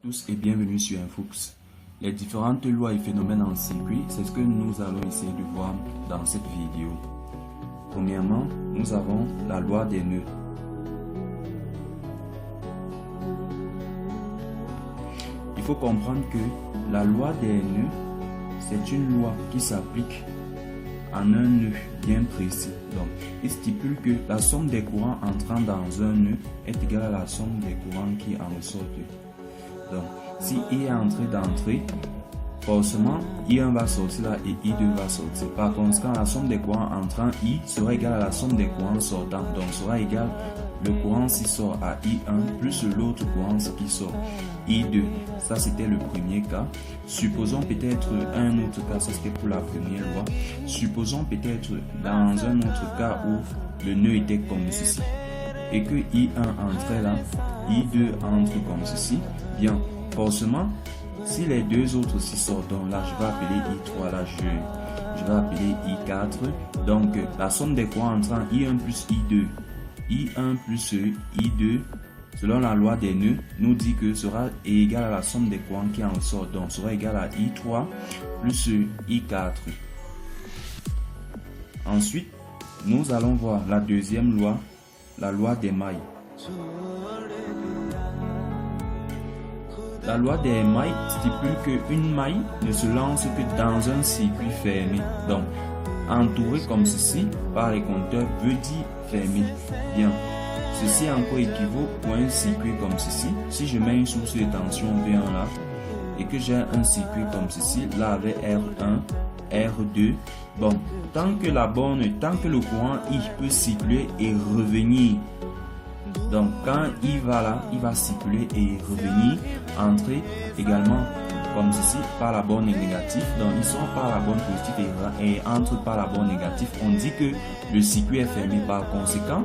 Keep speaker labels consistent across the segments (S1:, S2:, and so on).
S1: Tous et bienvenue sur Infux. Les différentes lois et phénomènes en circuit, c'est ce que nous allons essayer de voir dans cette vidéo. Premièrement, nous avons la loi des nœuds. Il faut comprendre que la loi des nœuds, c'est une loi qui s'applique en un nœud bien précis. Donc, il stipule que la somme des courants entrant dans un nœud est égale à la somme des courants qui en ressortent. Donc, si I est entré d'entrée, forcément I1 va sortir là et I2 va sortir. Par conséquent, la somme des courants entrant I sera égale à la somme des courants sortants. Donc, sera égal le courant qui sort à I1 plus l'autre courant qui sort I2. Ça, c'était le premier cas. Supposons peut-être un autre cas, ça c'était pour la première loi. Supposons peut-être dans un autre cas où le nœud était comme ceci et que I1 entrait là, I2 entre comme ceci. Bien, forcément, si les deux autres aussi sortent, donc là je vais appeler I3, là je vais appeler I4. Donc la somme des courants entrant I1 plus I2, I1 plus I2, selon la loi des nœuds, nous dit que sera égal à la somme des courants qui en sortent, donc sera égal à I3 plus I4. Ensuite, nous allons voir la deuxième loi, la loi des mailles. La loi des mailles stipule qu'une maille ne se lance que dans un circuit fermé. Donc, entouré comme ceci par les compteurs veut dire fermé. Bien, ceci encore équivaut pour un circuit comme ceci. Si je mets une source de tension V1 là et que j'ai un circuit comme ceci, là avec R1, R2, bon, tant que le courant I peut circuler et revenir. Donc quand il va là, il va circuler et revenir, entrer également comme ceci par la borne négative. Donc il sort par la borne positive et entre par la borne négative. On dit que le circuit est fermé. Par conséquent,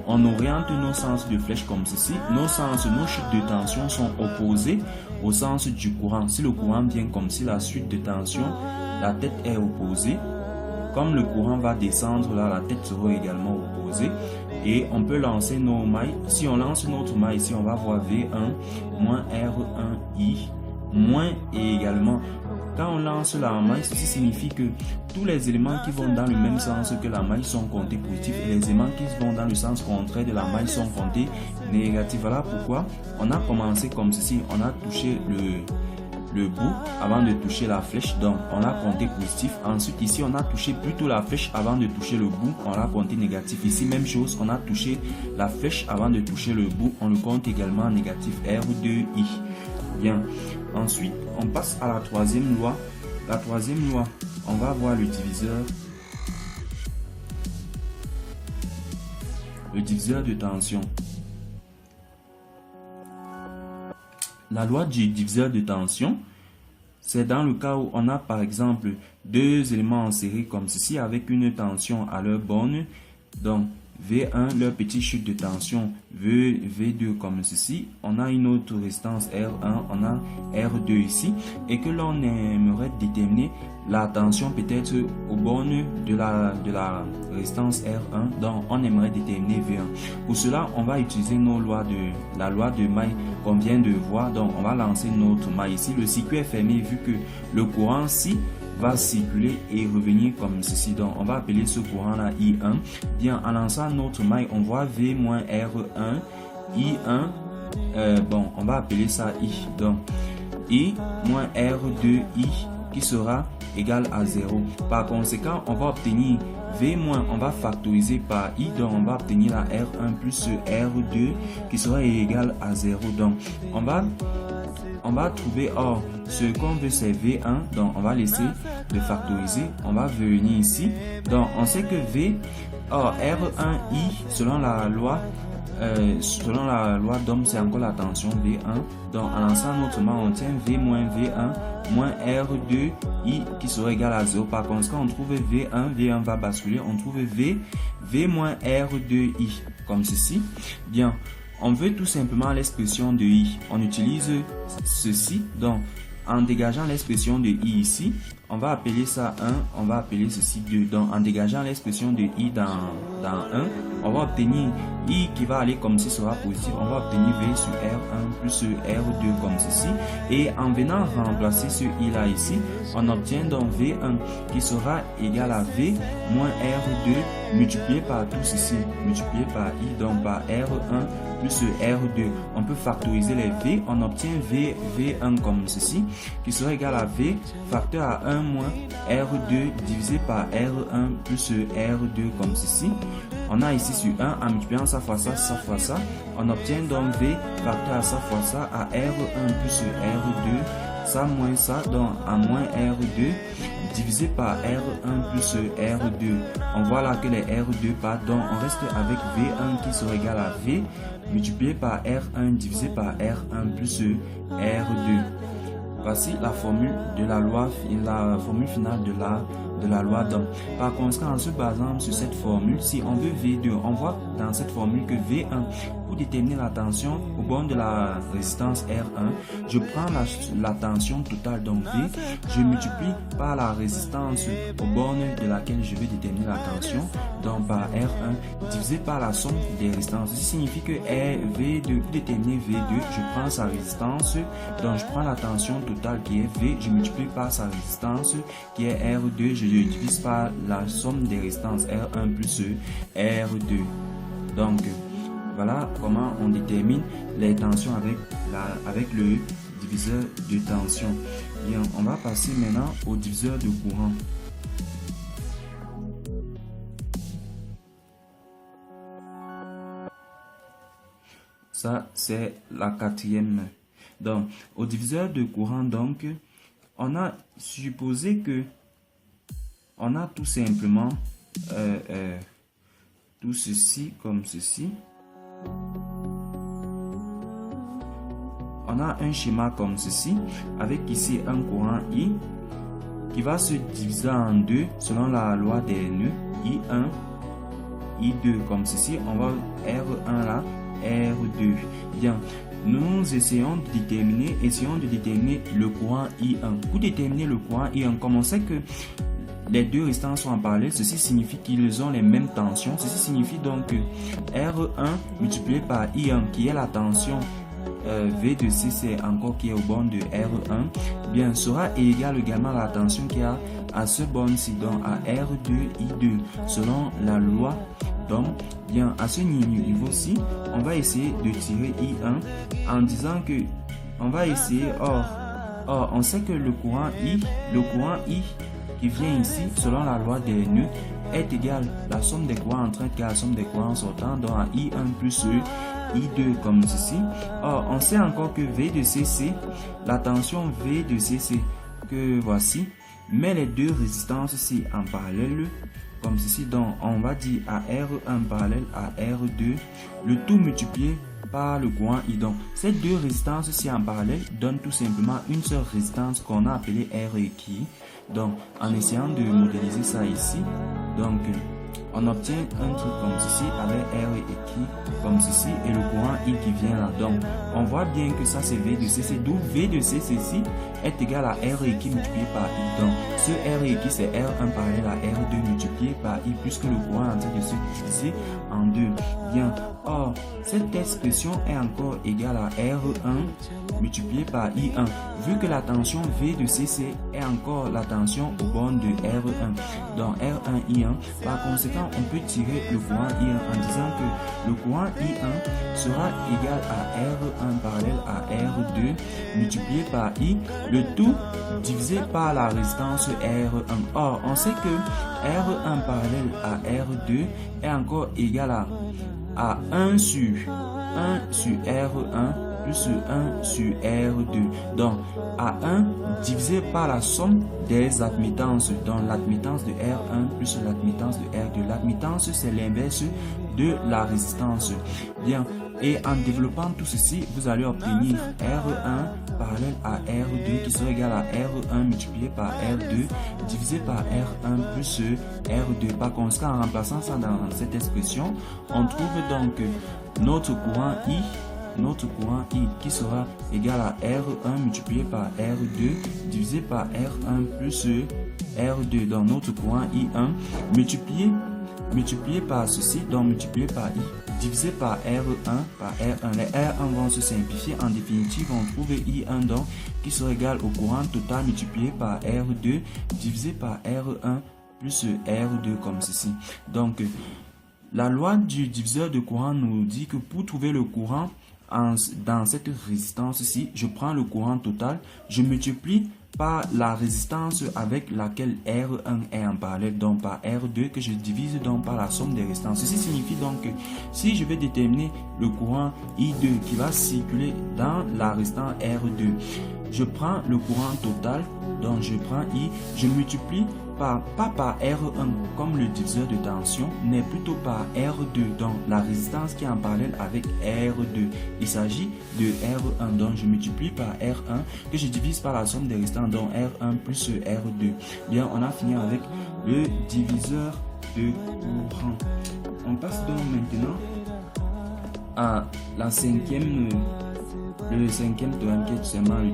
S1: on oriente nos sens de flèche comme ceci. Nos chutes de tension sont opposées au sens du courant. Si le courant vient comme si la chute de tension, la tête est opposée. Comme le courant va descendre là, la tête sera également opposée. Et on peut lancer nos mailles. Si on lance notre maille ici, on va voir V1 moins R1I moins et également. Quand on lance la maille, ceci signifie que tous les éléments qui vont dans le même sens que la maille sont comptés positifs et les éléments qui vont dans le sens contraire de la maille sont comptés négatifs. Voilà pourquoi on a commencé comme ceci. On a touché le bout avant de toucher la flèche, donc on a compté positif. Ensuite ici on a touché plutôt la flèche avant de toucher le bout, on a compté négatif. Ici même chose, on a touché la flèche avant de toucher le bout, on le compte également négatif. R2I. Bien, ensuite on passe à la troisième loi. La troisième loi, on va voir le diviseur de tension. La loi du diviseur de tension, c'est dans le cas où on a par exemple deux éléments en série comme ceci avec une tension à leur borne. Donc V1, leur petite chute de tension, V2 comme ceci. On a une autre résistance R1, on a R2 ici. Et que l'on aimerait déterminer la tension peut-être aux bornes de la résistance R1. Donc on aimerait déterminer V1. Pour cela, on va utiliser la loi de maille qu'on vient de voir. Donc on va lancer notre maille ici. Le circuit est fermé vu que le courant ci va circuler et revenir comme ceci. Donc on va appeler ce courant là I1. Bien, en lançant notre maille, on voit V moins R1 I1. Bon, on va appeler ça I. Donc I moins R2I qui sera égal à 0. Par conséquent, on va obtenir V moins, on va factoriser par I, donc on va obtenir la R1 plus R2 qui sera égal à 0. Donc on va trouver, or ce qu'on veut c'est V1, donc on va laisser de factoriser, on va venir ici. Donc on sait que V, or R1I selon la loi d'Ohm c'est encore la tension V1. Donc en lançant notre main, on tient V moins V1 moins R2I qui sera égal à 0. Par conséquent, on trouve V1 va basculer, on trouve V moins R2I comme ceci. Bien, on veut tout simplement l'expression de I. On utilise ceci. Donc en dégageant l'expression de I ici, on va appeler ça 1, on va appeler ceci 2. Donc en dégageant l'expression de I dans 1, on va obtenir I qui va aller comme ceci sera positif, on va obtenir V sur R1 plus R2 comme ceci. Et en venant remplacer ce I là ici, on obtient donc V1 qui sera égal à V moins R2 multiplié par tout ceci, multiplié par I, donc par R1 plus R2. On peut factoriser les V, on obtient V1 comme ceci, qui sera égal à V facteur à 1 moins R2 divisé par R1 plus R2 comme ceci. On a ici sur 1, en multipliant ça fois ça fois ça, on obtient donc V facteur à ça fois ça à R1 plus R2, ça moins ça, donc à moins R2 divisé par R1 plus R2. On voit là que les R2 partent, donc on reste avec V1 qui sera égal à V multiplié par R1 divisé par R1 plus R2. Voici la formule de la loi, la formule finale de la loi d'Ohm. Par conséquent, en se basant sur cette formule, si on veut V2, on voit dans cette formule que V1, pour déterminer la tension au borne de la résistance R1, je prends la tension totale, donc V, je multiplie par la résistance au borne de laquelle je veux déterminer la tension, donc par R1, divisé par la somme des résistances. Ceci signifie que V2, pour déterminer V2, je prends sa résistance, donc je prends la tension totale qui est V, je multiplie par sa résistance qui est R2, je divise par la somme des résistances R1 plus R2. Donc, voilà comment on détermine les tensions avec le diviseur de tension. Bien, on va passer maintenant au diviseur de courant. Ça, c'est la quatrième. Donc, au diviseur de courant, donc, on a supposé que on a tout simplement tout ceci comme ceci. On a un schéma comme ceci, avec ici un courant I qui va se diviser en deux selon la loi des nœuds, I1, I2 comme ceci. On va R1 là, R2. Bien, nous essayons de déterminer le courant I1. Pour déterminer le courant I1, comme on sait que les deux résistances sont en parallèle, ceci signifie qu'ils ont les mêmes tensions. Ceci signifie donc que R1 multiplié par I1 qui est la tension V de C, c'est encore qui est au borne de R1, bien sera égal également à la tension qu'il y a à ce borne-ci, donc à R2, I2, selon la loi d'Ohm. Bien, à ce niveau-ci, on va essayer de tirer I1 en disant que on va essayer, or on sait que le courant I qui vient ici, selon la loi des nœuds, est égal à la somme des courants entrants qui est la somme des courants sortants, donc à I1 plus I2 comme ceci. Or, on sait encore que V de CC, la tension V de CC que voici, met les deux résistances ici en parallèle, comme ceci. Donc, on va dire à R1 parallèle à R2, le tout multiplié par le courant I. Donc, ces deux résistances ici en parallèle donnent tout simplement une seule résistance qu'on a appelée R équi. Donc, en essayant de modéliser ça ici, donc on obtient un truc comme ceci avec R équi comme ceci et le courant I qui vient là. Donc, on voit bien que ça c'est V de CC, d'où V de CC ici est égal à R équi multiplié par I. Donc, ce R équi c'est R1 parallèle à R2 multiplié par I, puisque le courant est en train de se diviser en deux. Bien, or, cette expression est encore égale à R1 multiplié par I1, vu que la tension V de CC est encore la tension au borne de R1. Donc, R1, I1, par conséquent, on peut tirer le courant I1 en disant que le courant I1 sera égal à R1 parallèle à R2 multiplié par I, le tout divisé par la résistance R1. Or, on sait que R1 parallèle à R2 est encore égal à 1 sur R1 plus 1 sur R2. Donc, à 1 divisé par la somme des admittances. Donc, l'admittance de R1 plus l'admittance de R2. L'admittance, c'est l'inverse de la résistance. Bien, et en développant tout ceci, vous allez obtenir R1 parallèle à R2 qui sera égal à R1 multiplié par R2 divisé par R1 plus R2. Par conséquent, en remplaçant ça dans cette expression, on trouve donc notre courant I notre courant I qui sera égal à R1 multiplié par R2 divisé par R1 plus R2. Donc notre courant I1 multiplié par ceci, donc multiplié par I divisé par R1 par R1. Les R1 vont se simplifier. En définitive, on trouve I1 donc qui sera égal au courant total multiplié par R2 divisé par R1 plus R2 comme ceci. Donc, la loi du diviseur de courant nous dit que pour trouver le courant dans cette résistance-ci, je prends le courant total, je multiplie par la résistance avec laquelle R1 est en parallèle, donc par R2 que je divise donc par la somme des résistances. Ceci signifie donc que si je vais déterminer le courant I2 qui va circuler dans la résistance R2, je prends le courant total, donc je prends I, je multiplie pas par R1 comme le diviseur de tension, mais plutôt par R2, donc la résistance qui est en parallèle avec R2. Il s'agit de R1, donc je multiplie par R1 que je divise par la somme des résistances, donc R1 plus R2. Bien, on a fini avec le diviseur de courant. On passe donc maintenant à le cinquième théorème qui est tout simplement le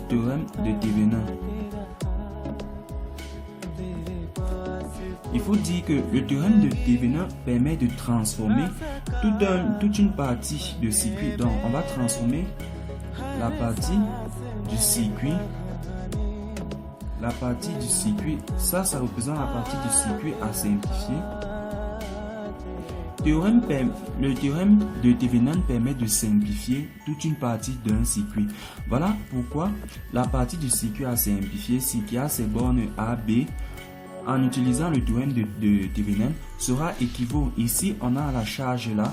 S1: théorème de Thévenin. Il faut dire que le théorème de Thévenin permet de transformer toute une partie de circuit. Donc, on va transformer la partie du circuit. Ça représente la partie du circuit à simplifier. Le théorème de Thévenin permet de simplifier toute une partie d'un circuit. Voilà pourquoi la partie du circuit à simplifier, c'est qui a ses bornes A, B, en utilisant le théorème de Thévenin, sera équivaut. Ici, on a la charge là.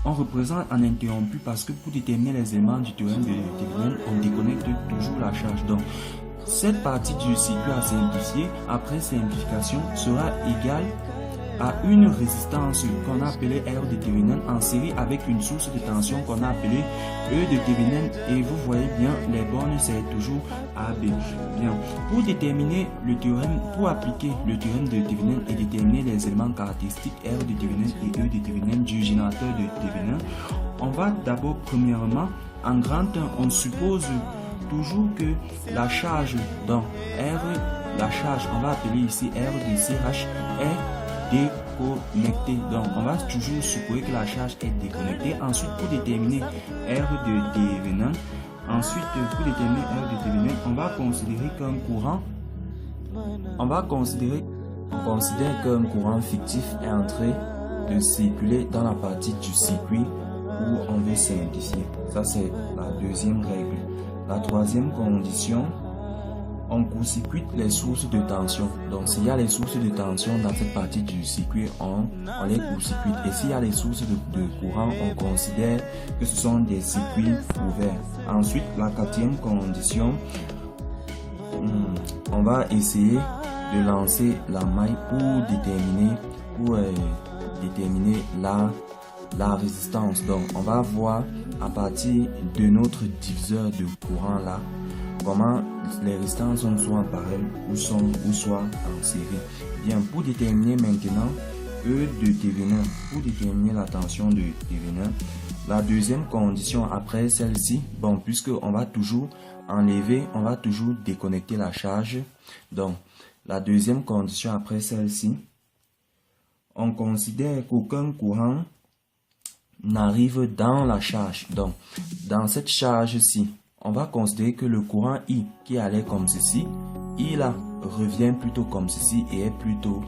S1: On représente en interrompu parce que pour déterminer les éléments du théorème de Thévenin, on déconnecte toujours la charge. Donc, cette partie du circuit à simplifier, après simplification, sera égale à une résistance qu'on a appelée R de Thévenin en série avec une source de tension qu'on a appelée E de Thévenin, et vous voyez bien les bornes c'est toujours AB. Bien, pour appliquer le théorème de Thévenin et déterminer les éléments caractéristiques R de Thévenin et E de Thévenin du générateur de Thévenin, on va d'abord premièrement en grand 1, on suppose toujours que la charge dans on va appeler ici R de CH est déconnecté. Donc on va toujours supposer que la charge est déconnectée. Ensuite, pour déterminer R de Thévenin, on va considérer qu'un courant, qu'un courant fictif est en train de circuler dans la partie du circuit où on veut simplifier. Ça c'est la deuxième règle. La troisième condition, on court-circuite les sources de tension. Donc s'il y a les sources de tension dans cette partie du circuit, on les court-circuite. Et s'il y a les sources de courant, on considère que ce sont des circuits ouverts. Ensuite, la quatrième condition, on va essayer de lancer la maille pour déterminer la résistance. Donc on va voir à partir de notre diviseur de courant là comment les résistances sont soit en parallèle ou soit en série. Bien, pour déterminer maintenant E de Thévenin, pour déterminer la tension de Thévenin, la deuxième condition après celle-ci, bon, puisque on va toujours déconnecter la charge, donc la deuxième condition après celle-ci, on considère qu'aucun courant n'arrive dans la charge. Donc dans cette charge-ci, on va considérer que le courant I qui allait comme ceci, I là revient plutôt comme ceci et est plutôt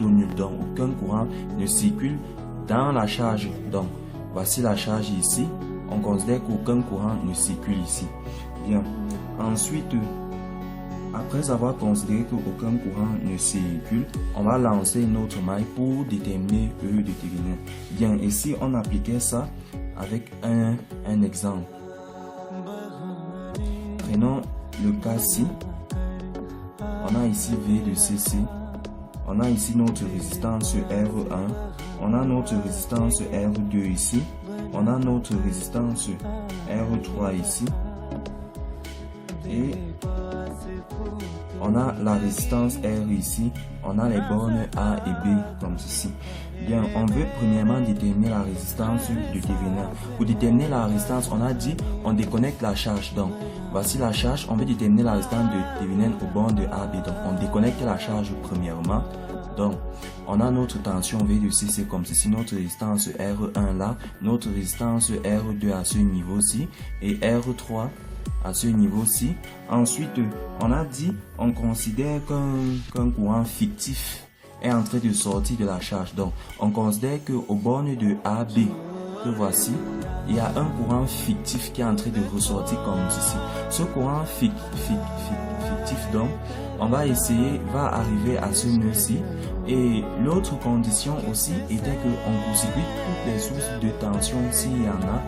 S1: nul. Donc aucun courant ne circule dans la charge. Donc voici la charge ici. On considère qu'aucun courant ne circule ici. Bien. Ensuite, après avoir considéré qu'aucun courant ne circule, on va lancer notre maille pour déterminer E de Thévenin. Bien, et si on appliquait ça avec un exemple. Prenons le cas-ci. On a ici V de CC. On a ici notre résistance R1. On a notre résistance R2 ici. On a notre résistance R3 ici. Et on a la résistance R ici, on a les bornes A et B comme ceci. Bien, on veut premièrement déterminer la résistance de Thévenin. Pour déterminer la résistance, on a dit on déconnecte la charge. Donc, voici la charge, on veut déterminer la résistance de Thévenin aux bornes de A, B. Donc, on déconnecte la charge premièrement. Donc, on a notre tension V de C, c'est comme ceci, notre résistance R1 là, notre résistance R2 à ce niveau-ci et R3 à ce niveau-ci. Ensuite, on a dit, on considère qu'un courant fictif est en train de sortir de la charge. Donc, on considère qu'aux bornes de AB, que voici, il y a un courant fictif qui est en train de ressortir comme ceci. Ce courant fictif, donc, on va essayer, va arriver à ce nœud-ci. Et l'autre condition aussi était qu'on court-circuite toutes les sources de tension s'il y en a.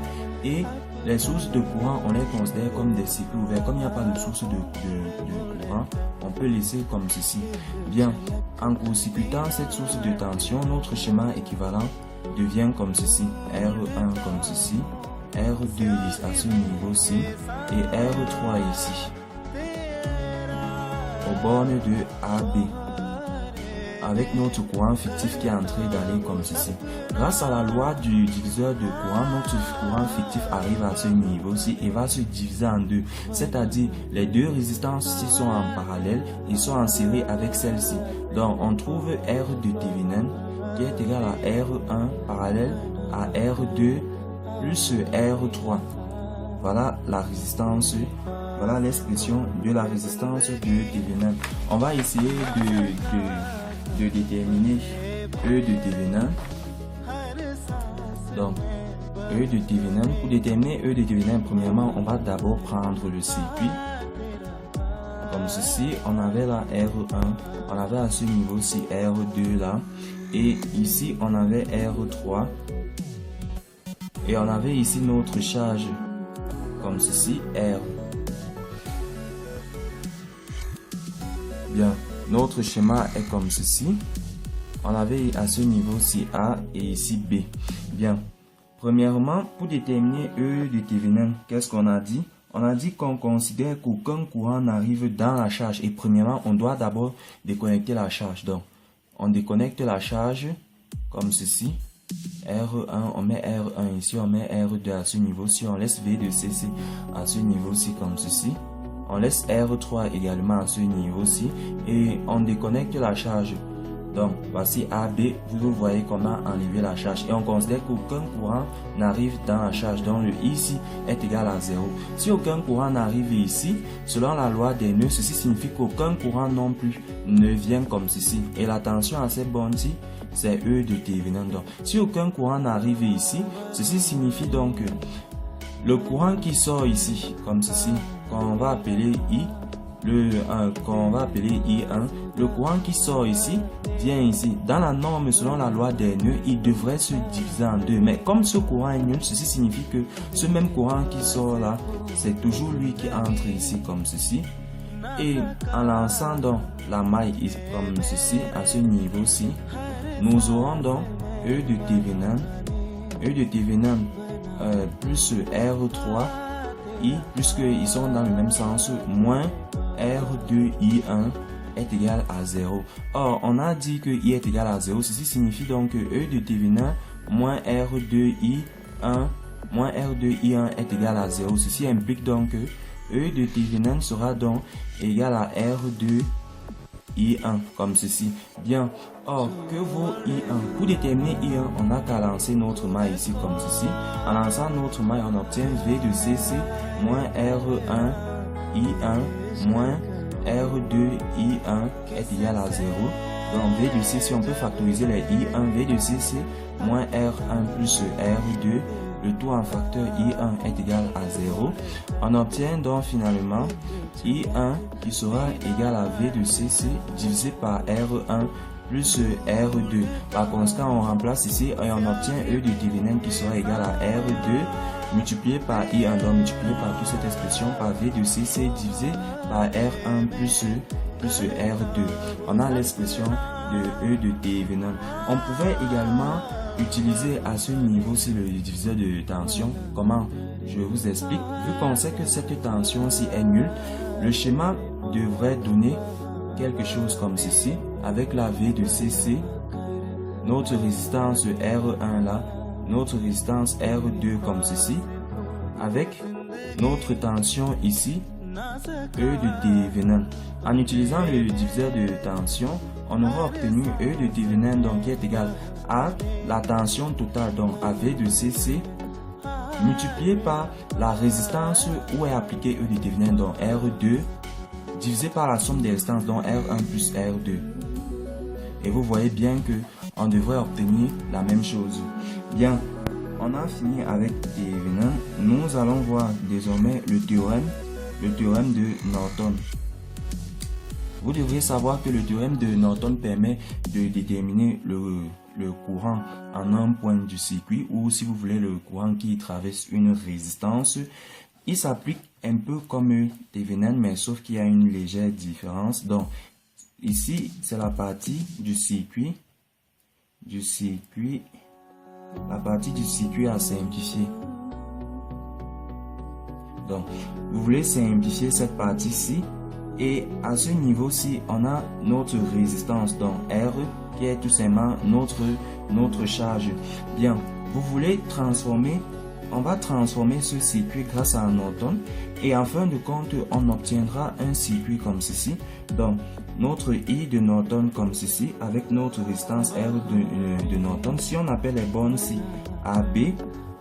S1: Et les sources de courant, on les considère comme des cycles ouverts. Comme il n'y a pas de source de courant, on peut laisser comme ceci. Bien, en court-circuitant cette source de tension, notre schéma équivalent devient comme ceci. R1 comme ceci, R2 à ce niveau-ci et R3 ici, aux bornes de AB, avec notre courant fictif qui est en train d'aller comme ceci. Grâce à la loi du diviseur de courant, notre courant fictif arrive à ce niveau-ci et va se diviser en deux. C'est-à-dire, les deux résistances sont en parallèle et sont en série avec celle-ci. Donc, on trouve R de Thévenin qui est égal à R1 parallèle à R2 plus R3. Voilà la résistance. Voilà l'expression de la résistance de Thévenin. On va essayer de déterminer E de Thévenin. Donc, E de Thévenin. Pour déterminer E de Thévenin, premièrement, on va d'abord prendre le circuit. Comme ceci, on avait là R1, on avait à ce niveau-ci R2 là, et ici on avait R3, et on avait ici notre charge, comme ceci, R. Bien, notre schéma est comme ceci. On avait à ce niveau-ci A et ici B. Bien, premièrement, pour déterminer E de Thévenin, qu'est-ce qu'on a dit? On a dit qu'on considère qu'aucun courant n'arrive dans la charge. Et premièrement, on doit d'abord déconnecter la charge. Donc, on déconnecte la charge comme ceci. R1, on met R1 ici, on met R2 à ce niveau-ci. On laisse V de CC à ce niveau-ci comme ceci. On laisse R3 également à ce niveau-ci. Et on déconnecte la charge. Donc, voici AB, vous voyez qu'on a enlevé la charge. Et on considère qu'aucun courant n'arrive dans la charge. Donc, le I ici est égal à 0. Si aucun courant n'arrive ici, selon la loi des nœuds, ceci signifie qu'aucun courant non plus ne vient comme ceci. Et la tension à cette borne-ci, c'est E de Thévenin. Donc, si aucun courant n'arrive ici, ceci signifie donc que le courant qui sort ici, comme ceci, qu'on va appeler I, qu'on va appeler I1, le courant qui sort ici vient ici. Dans la norme, selon la loi des nœuds, il devrait se diviser en deux. Mais comme ce courant est nul, ceci signifie que ce même courant qui sort là, c'est toujours lui qui entre ici comme ceci. Et en lançant donc la maille comme ceci, à ce niveau-ci, nous aurons donc E de Thévenin plus R3 I, puisqu'ils sont dans le même sens, moins R2I1 est égal à 0. Or, on a dit que I est égal à 0. Ceci signifie donc que E de Thévenin moins R2I1 est égal à 0. Ceci implique donc que E de Thévenin sera donc égal à R2I1, comme ceci. Bien. Or, que vaut I1? Pour déterminer I1, on n'a qu'à lancer notre maille ici comme ceci. En lançant notre maille, on obtient V de CC moins R1I1 moins R2I1 est égal à 0. Donc V de CC, on peut factoriser les I1. V de CC moins R1 plus R2, le tout en facteur I1 est égal à 0. On obtient donc finalement I1 qui sera égal à V de CC divisé par R1 plus R2. Par conséquent, on remplace ici et on obtient E de Thévenin qui sera égal à R2 multiplié par I1. Donc multiplié par toute cette expression par V de CC divisé par R1 plus R2. On a l'expression de E de Thévenin. On pouvait également utiliser à ce niveau-ci le diviseur de tension. Comment? Je vous explique. Vu qu'on sait que cette tension-ci est nulle, le schéma devrait donner quelque chose comme ceci, avec la V de CC, notre résistance R1 là, notre résistance R2 comme ceci, avec notre tension ici, E de Thevenin. En utilisant le diviseur de tension, on aura obtenu E de Thevenin donc qui est égal à la tension totale, donc AV de CC, multiplié par la résistance où est appliqué E de Thevenin, donc R2, divisé par la somme des résistances, donc R1 plus R2. Et vous voyez bien que on devrait obtenir la même chose. Bien, on a fini avec Thevenin. Nous allons voir désormais le théorème de Norton. Vous devriez savoir que le théorème de Norton permet de déterminer le courant en un point du circuit, ou si vous voulez le courant qui traverse une résistance. Il s'applique un peu comme Thevenin, mais sauf qu'il y a une légère différence. Donc ici c'est la partie du circuit à simplifier. Donc vous voulez simplifier cette partie-ci, et à ce niveau-ci on a notre résistance, donc R, qui est tout simplement notre charge. Bien, vous voulez transformer, on va transformer ce circuit grâce à Norton, et en fin de compte on obtiendra un circuit comme ceci. Donc notre I de Norton comme ceci, avec notre résistance R de Norton. Si on appelle les bornes ci AB,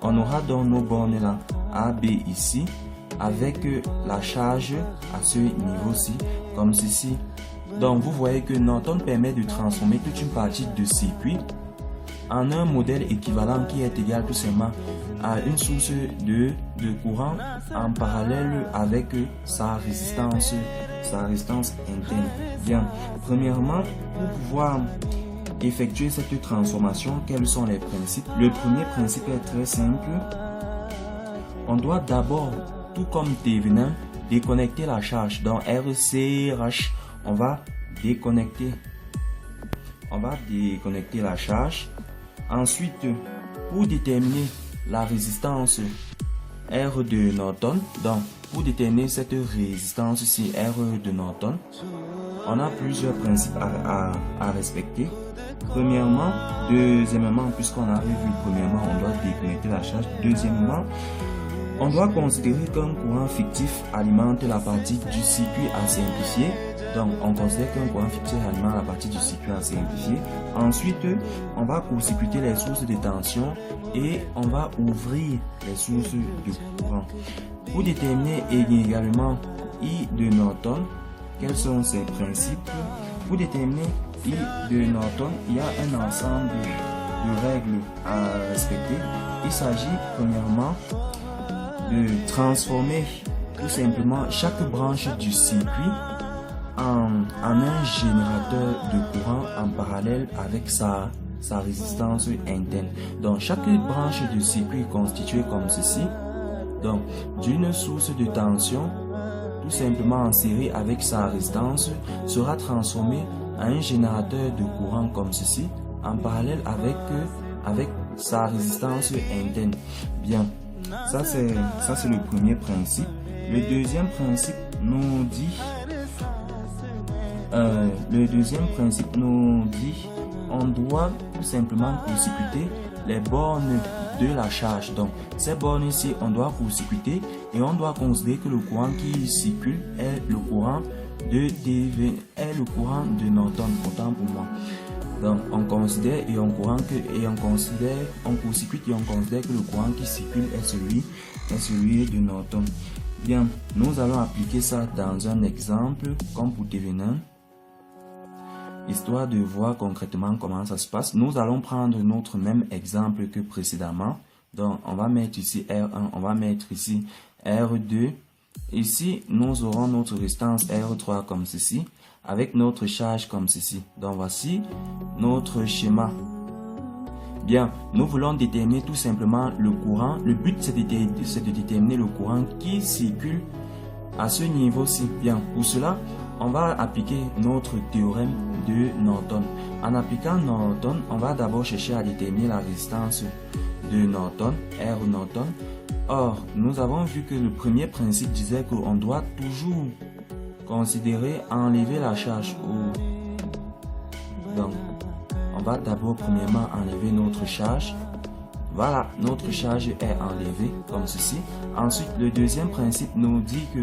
S1: on aura donc nos bornes là AB ici, avec la charge à ce niveau-ci comme ceci. Donc vous voyez que Norton permet de transformer toute une partie de circuit en un modèle équivalent qui est égal tout simplement à une source de courant en parallèle avec sa résistance interne. Bien, premièrement, pour pouvoir effectuer cette transformation, quels sont les principes? Le premier principe est très simple. On doit d'abord, tout comme Thevenin, déconnecter la charge. Dans RCH, on va déconnecter la charge. Ensuite, pour déterminer la résistance R de Norton, donc pour déterminer cette résistance ici R de Norton, on a plusieurs principes à respecter. Premièrement, deuxièmement, puisqu'on avait vu, premièrement, on doit déconnecter la charge. Deuxièmement, on doit considérer qu'un courant fictif alimente la partie du circuit à simplifier. Donc, on considère qu'un courant fictif alimente la partie du circuit à simplifier. Ensuite, on va court-circuiter les sources de tension et on va ouvrir les sources de courant. Pour déterminer également I de Norton, quels sont ces principes? Pour déterminer I de Norton, il y a un ensemble de règles à respecter. Il s'agit premièrement de transformer tout simplement chaque branche du circuit en un générateur de courant en parallèle avec sa résistance interne. Donc chaque branche du circuit constituée comme ceci, donc d'une source de tension tout simplement en série avec sa résistance, sera transformée en un générateur de courant comme ceci en parallèle avec sa résistance interne. Bien, ça c'est le premier principe. Le deuxième principe nous dit on doit tout simplement court-circuiter les bornes de la charge. Donc ces bornes ici on doit court-circuiter et on doit considérer que le courant qui circule est le courant de Norton, autant pour moi. Donc on considère et on court-circuite et on considère que le courant qui circule est celui de Norton. Bien, nous allons appliquer ça dans un exemple comme pour Thevenin, histoire de voir concrètement comment ça se passe. Nous allons prendre notre même exemple que précédemment. Donc on va mettre ici R1, on va mettre ici R2. Ici nous aurons notre résistance R3 comme ceci, avec notre charge comme ceci. Donc voici notre schéma. Bien, nous voulons déterminer tout simplement le courant. Le but c'est de déterminer le courant qui circule à ce niveau-ci. Bien, pour cela, on va appliquer notre théorème de Norton. En appliquant Norton, on va d'abord chercher à déterminer la résistance de Norton, R Norton. Or, nous avons vu que le premier principe disait qu'on doit toujours considérer enlever la charge. Donc, on va d'abord premièrement enlever notre charge. Voilà, notre charge est enlevée comme ceci. Ensuite, le deuxième principe nous dit que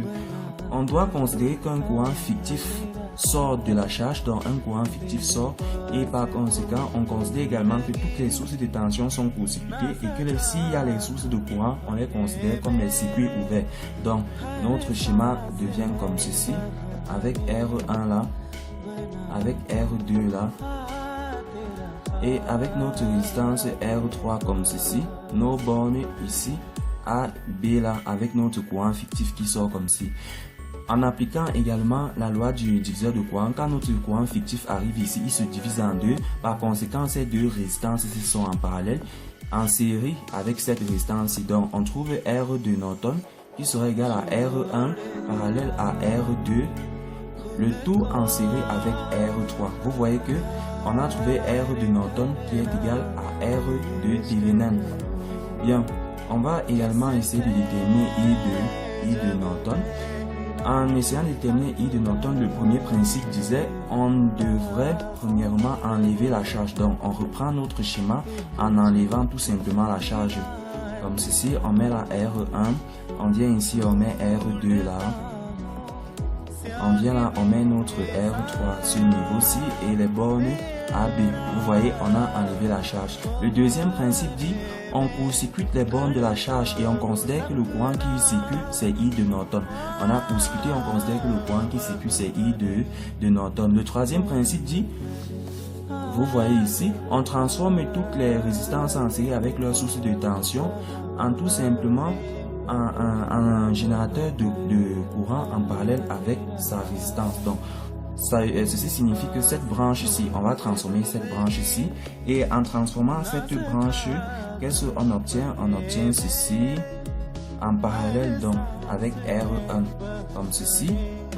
S1: on doit considérer qu'un courant fictif sort de la charge, donc un courant fictif sort, et par conséquent, on considère également que toutes les sources de tension sont court-circuitées et que s'il y a les sources de courant, on les considère comme les circuits ouverts. Donc, notre schéma devient comme ceci, avec R1 là, avec R2 là, et avec notre résistance R3 comme ceci, nos bornes ici, A, B là, avec notre courant fictif qui sort comme ceci. En appliquant également la loi du diviseur de courant, quand notre courant fictif arrive ici, il se divise en deux. Par conséquent, ces deux résistances sont en parallèle, en série avec cette résistance. Donc, on trouve R de Norton qui serait égal à R1 parallèle à R2, le tout en série avec R3. Vous voyez que on a trouvé R de Norton qui est égal à R de Thevenin. Bien, on va également essayer de déterminer I de Norton. En essayant de déterminer I de Norton, le premier principe disait on devrait premièrement enlever la charge. Donc on reprend notre schéma en enlevant tout simplement la charge. Comme ceci, on met la R1, on vient ici, on met R2 là. On vient là, on met notre R3 ce niveau-ci et les bornes AB. Vous voyez, on a enlevé la charge. Le deuxième principe dit on court-circuite les bornes de la charge et on considère que le courant qui circule c'est I de Norton. On a court-circuité, on considère que le courant qui circule c'est I de Norton. Le troisième principe dit, vous voyez ici, on transforme toutes les résistances en série avec leur source de tension en tout simplement un générateur de courant en parallèle avec sa résistance. Donc, ceci signifie que cette branche-ci, on va transformer cette branche-ci et en transformant cette branche, qu'est-ce qu'on obtient? On obtient ceci en parallèle donc avec R1 comme ceci.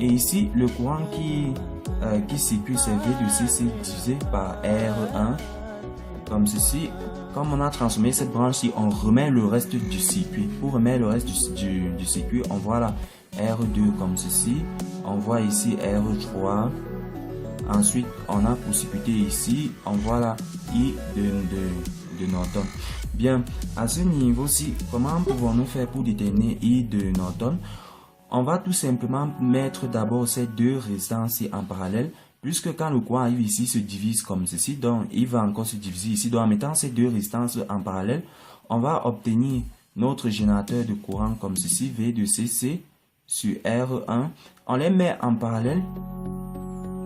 S1: Et ici, le courant qui circule c'est V de C divisé par R1 comme ceci. Comme on a transformé cette branche-ci, on remet le reste du circuit. Pour remettre le reste du circuit, on voit là R2 comme ceci. On voit ici R3. Ensuite, on a court-circuité ici. On voit là I de Norton. Bien, à ce niveau-ci, comment pouvons-nous faire pour déterminer I de Norton? On va tout simplement mettre d'abord ces deux résistances en parallèle. Puisque quand le courant arrive ici, se divise comme ceci, donc il va encore se diviser ici. Donc en mettant ces deux résistances en parallèle, on va obtenir notre générateur de courant comme ceci, V de CC sur R1. On les met en parallèle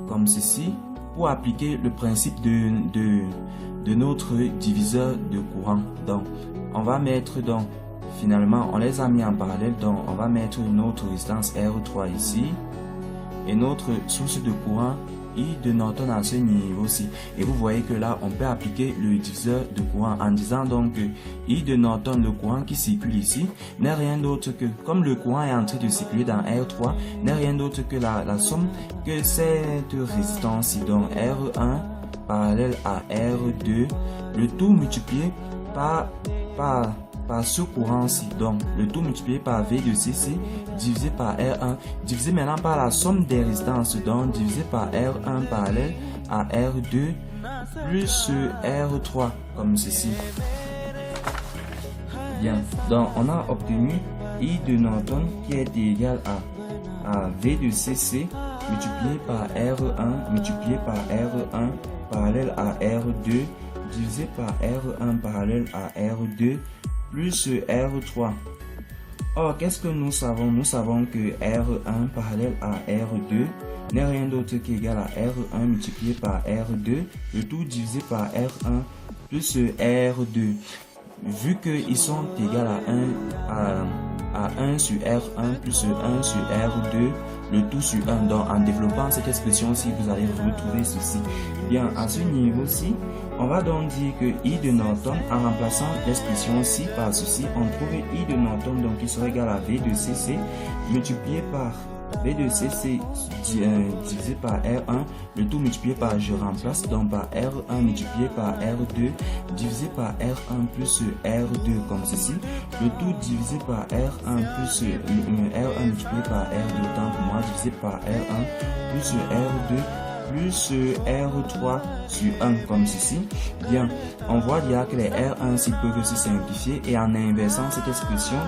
S1: comme ceci pour appliquer le principe de notre diviseur de courant. Donc on va mettre donc finalement, on les a mis en parallèle, donc on va mettre notre résistance R3 ici et notre source de courant I de Norton à ce niveau-ci. Et vous voyez que là, on peut appliquer le diviseur de courant en disant donc que I de Norton, le courant qui circule ici, n'est rien d'autre que, comme le courant est en train de circuler dans R3, n'est rien d'autre que la somme que cette résistance, donc R1 parallèle à R2, le tout multiplié par ce courant-ci, donc le tout multiplié par V de CC divisé par R1, divisé maintenant par la somme des résistances, donc divisé par R1 parallèle à R2 plus R3 comme ceci. Bien, donc on a obtenu I de Norton qui est égal à V de CC multiplié par R1 multiplié par R1 parallèle à R2 divisé par R1 parallèle à R2 plus R3. Or, qu'est-ce que nous savons? Nous savons que R1 parallèle à R2 n'est rien d'autre qu'égal à R1 multiplié par R2, le tout divisé par R1 plus R2. Vu qu'ils sont égaux à 1 sur R1 plus 1 sur R2, le tout sur 1. Donc, en développant cette expression-ci, vous allez retrouver ceci. Bien, à ce niveau-ci, on va donc dire que I de Norton, en remplaçant l'expression-ci par ceci, on trouve I de Norton, donc qui serait égal à V de CC, multiplié par V de C c'est divisé par R1, le tout multiplié par, je remplace, donc par R1 multiplié par R2, divisé par R1 plus R2 comme ceci, le tout divisé par R1 plus R1 multiplié par R2, autant pour moi, divisé par R1 plus R2 plus R3 sur 1 comme ceci. Bien, on voit déjà que les R1 s'ils peuvent se simplifier et en inversant cette expression,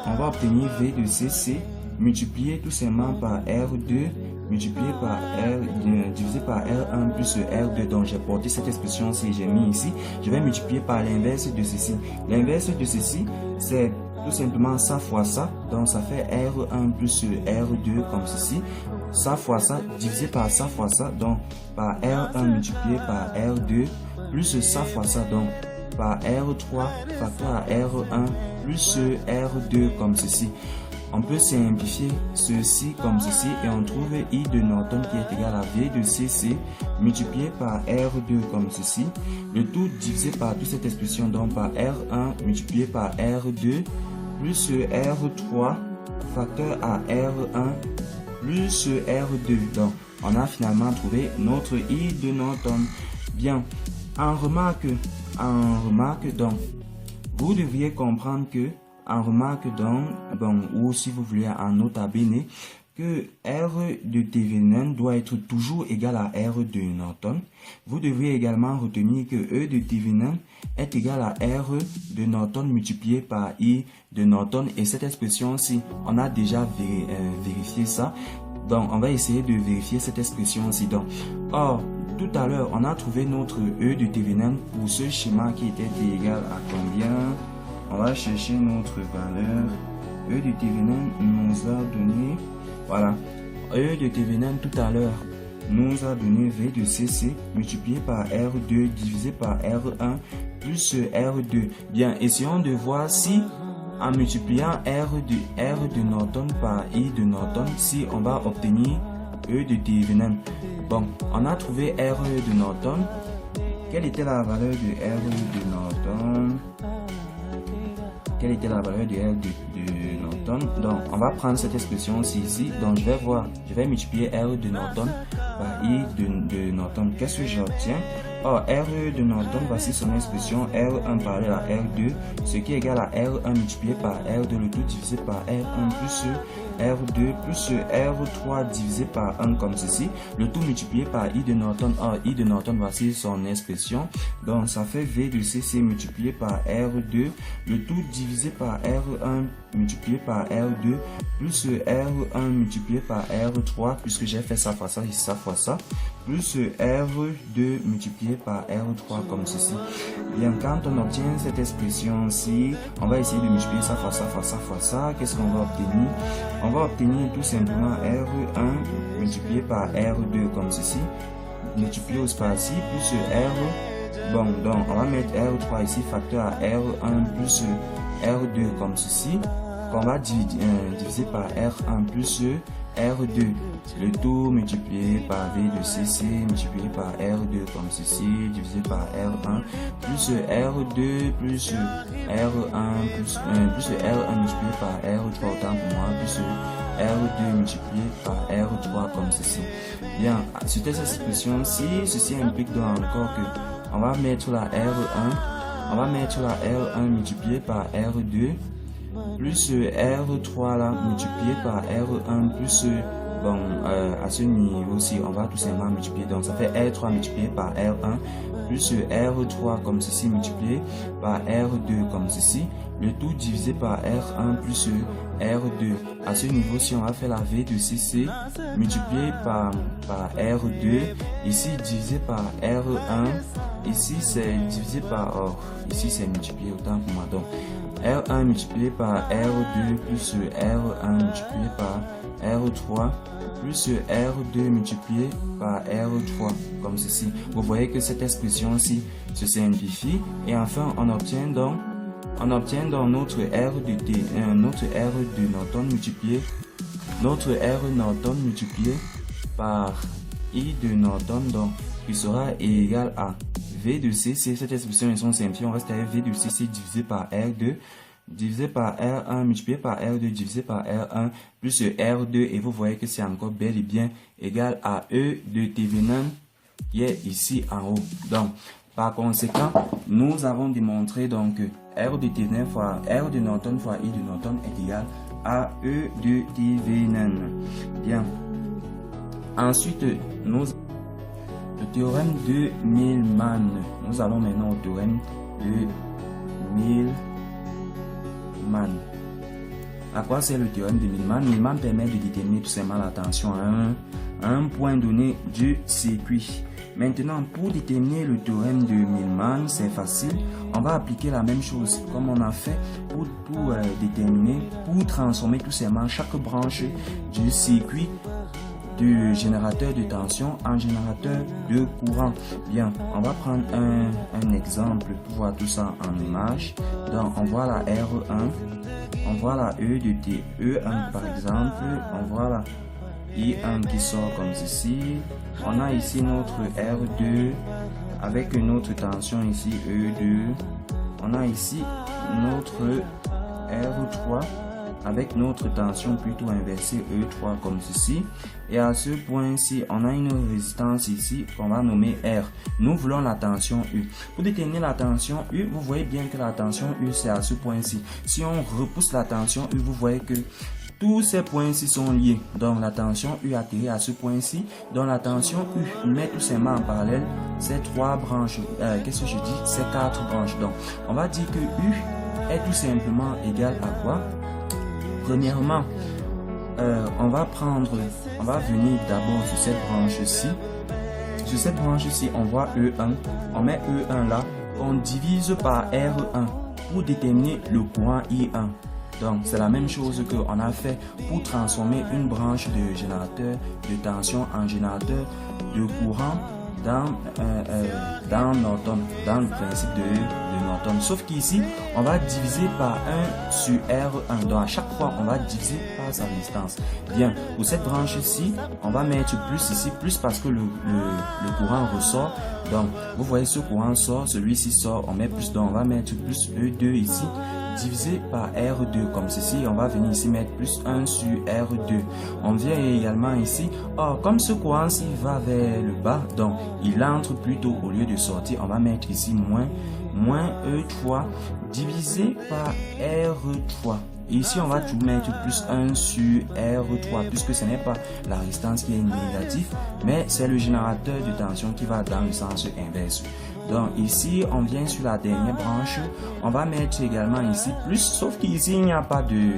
S1: on va obtenir V de CC multiplié tout simplement par R2 multiplié par R divisé par R1 plus R2. Donc j'ai porté cette expression si j'ai mis ici, je vais multiplier par l'inverse de ceci. L'inverse de ceci c'est tout simplement ça fois ça, donc ça fait R1 plus R2 comme ceci, ça fois ça divisé par ça fois ça, donc par R1 multiplié par R2 plus ça fois ça, donc par R3 facteur à R1 plus R2 comme ceci. On peut simplifier ceci comme ceci et on trouve I de Norton qui est égal à V de CC multiplié par R2 comme ceci. Le tout divisé par toute cette expression, donc par R1 multiplié par R2 plus R3 facteur à R1 plus R2. Donc on a finalement trouvé notre I de Norton. Bien, en remarque donc, vous devriez comprendre que ou si vous voulez en nota bene, que R de Thevenin doit être toujours égal à R de Norton. Vous devriez également retenir que E de Thevenin est égal à R de Norton multiplié par I de Norton. Et cette expression-ci, on a déjà vérifié ça. Donc, on va essayer de vérifier cette expression-ci. Donc, or, tout à l'heure, on a trouvé notre E de Thevenin pour ce schéma qui était égal à combien? On va chercher notre valeur. E de Thevenin nous a donné, voilà, E de Thevenin tout à l'heure nous a donné V de CC multiplié par R2 divisé par R1 plus R2. Bien, essayons de voir si en multipliant R de Norton par I de Norton, si on va obtenir E de Thevenin. Bon, on a trouvé R de Norton. Quelle était la valeur de R de Norton? Quelle était la valeur de R de Norton? Donc, on va prendre cette expression-ci ici. Donc, je vais multiplier R de Norton par I de Norton. Qu'est-ce que j'obtiens? Or, R de Norton, voici son expression R1 parallèle à R2, ce qui est égal à R1 multiplié par R2, le tout divisé par R1 plus R2 plus R3 divisé par 1 comme ceci, le tout multiplié par I de Norton. Or, I de Norton, voici son expression. Donc, ça fait V de CC multiplié par R2, le tout divisé par R1 multiplié par R2 plus R1 multiplié par R3, puisque j'ai fait ça fois ça et ça fois ça, plus R2 multiplié par R3 comme ceci. Bien, quand on obtient cette expression-ci, on va essayer de multiplier ça fois ça fois ça fois ça. Qu'est-ce qu'on va obtenir? On va obtenir tout simplement R1 multiplié par R2 comme ceci, multiplié au spatie plus R. Bon, donc on va mettre R3 ici, facteur à R1 plus R2 comme ceci, qu'on va diviser par R1 plus R2, le tout multiplié par V de CC multiplié par R2 comme ceci, divisé par R1 plus R2 plus R1 plus R1 multiplié par R3 autant pour moi, plus R2 multiplié par R3 comme ceci. Bien, sur cette expression-ci, ceci implique donc encore que on va mettre la R1 multiplié par R2 plus R3 là multiplié par R1 plus bon à ce niveau-ci on va tout simplement multiplier, donc ça fait R3 multiplié par R1 plus R3 comme ceci multiplié par R2 comme ceci, le tout divisé par R1 plus R2. À ce niveau-ci on va faire la V de CC multiplié par R2, ici divisé par R1, ici c'est divisé par ici c'est multiplié autant pour moi, donc R1 multiplié par R2 plus R1 multiplié par R3 plus R2 multiplié par R3 comme ceci. Vous voyez que cette expression-ci se simplifie et enfin on obtient donc notre R de Norton multiplié par I de Norton, donc qui sera égal à V de CC. Cette expression est simplifiée, on reste avec V de CC divisé par R2 divisé par R1 multiplié par R2 divisé par R1 plus R2 et vous voyez que c'est encore bel et bien égal à E de Thevenin qui est ici en haut. Donc, par conséquent, nous avons démontré donc que R de Thevenin fois R de Norton fois I de Norton est égal à E de Thevenin. Bien. Ensuite, le théorème de Millman. Nous allons maintenant au théorème de Millman. À quoi sert le théorème de Millman? Millman permet de déterminer tout simplement la tension à un point donné du circuit. Maintenant, pour déterminer le théorème de Millman, c'est facile. On va appliquer la même chose comme on a fait pour transformer tout simplement chaque branche du circuit du générateur de tension en générateur de courant. Bien, on va prendre un exemple pour voir tout ça en image. Donc, on voit la R1, on voit la E de TE1 par exemple, on voit la I1 qui sort comme ceci. On a ici notre R2 avec une autre tension ici E2. On a ici notre R3 avec notre tension plutôt inversée E3 comme ceci. Et à ce point-ci, on a une résistance ici qu'on va nommer R. Nous voulons la tension U. Pour déterminer la tension U, vous voyez bien que la tension U c'est à ce point-ci. Si on repousse la tension U, vous voyez que tous ces points-ci sont liés. Donc la tension U atterrit à ce point-ci. Donc la tension U met tout simplement en parallèle ces trois branches. Qu'est-ce que je dis? Ces quatre branches. Donc on va dire que U est tout simplement égal à quoi? Premièrement, on va venir d'abord sur cette branche-ci. Sur cette branche-ci, on voit E1. On met E1 là. On divise par R1 pour déterminer le courant I1. Donc, c'est la même chose qu'on a fait pour transformer une branche de générateur de tension en générateur de courant dans Norton, dans le principe de Norton. Sauf qu'ici, on va diviser par 1 sur R1. Donc, à chaque fois, on va diviser par sa résistance. Bien, pour cette branche-ci, on va mettre plus ici, plus parce que le courant ressort. Donc, vous voyez, ce courant sort, celui-ci sort, on met plus, donc on va mettre plus E2 ici, divisé par R2 comme ceci. On va venir ici mettre plus 1 sur R2. On vient également ici. Or, comme ce courant-ci va vers le bas, donc il entre plutôt au lieu de sortir, on va mettre ici moins E3 divisé par R3. Et ici, on va tout mettre plus 1 sur R3, puisque ce n'est pas la résistance qui est négative, mais c'est le générateur de tension qui va dans le sens inverse. Donc ici, on vient sur la dernière branche, on va mettre également ici plus, sauf qu'ici, il n'y a pas de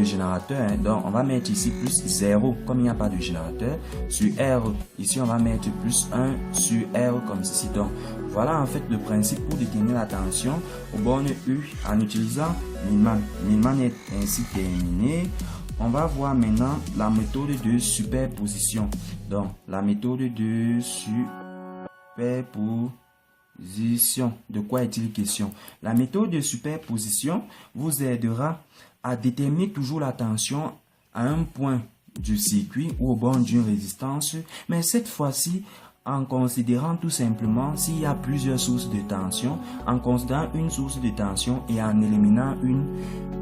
S1: générateur, hein. Donc on va mettre ici plus 0, comme il n'y a pas de générateur, sur R. Ici, on va mettre plus 1 sur R comme ceci. Donc voilà en fait le principe pour déterminer la tension aux bornes U en utilisant Millman. Millman est ainsi terminé. On va voir maintenant la méthode de superposition. Donc la méthode de superposition. De quoi est-il question? La méthode de superposition vous aidera à déterminer toujours la tension à un point du circuit ou au bord d'une résistance, mais cette fois-ci en considérant tout simplement s'il y a plusieurs sources de tension, en considérant une source de tension et en éliminant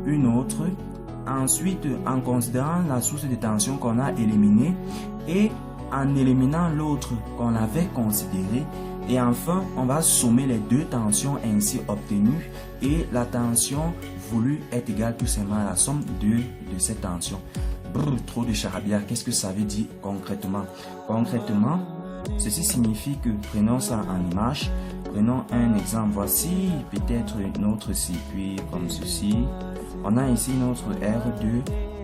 S1: une autre. Ensuite, en considérant la source de tension qu'on a éliminée et en éliminant l'autre qu'on avait considéré. Et enfin, on va sommer les deux tensions ainsi obtenues et la tension voulue est égale tout simplement à la somme de ces tensions. Trop de charabia, qu'est-ce que ça veut dire concrètement? Concrètement, ceci signifie que prenons ça en image. Prenons un exemple. Voici peut-être notre circuit comme ceci. On a ici notre R2.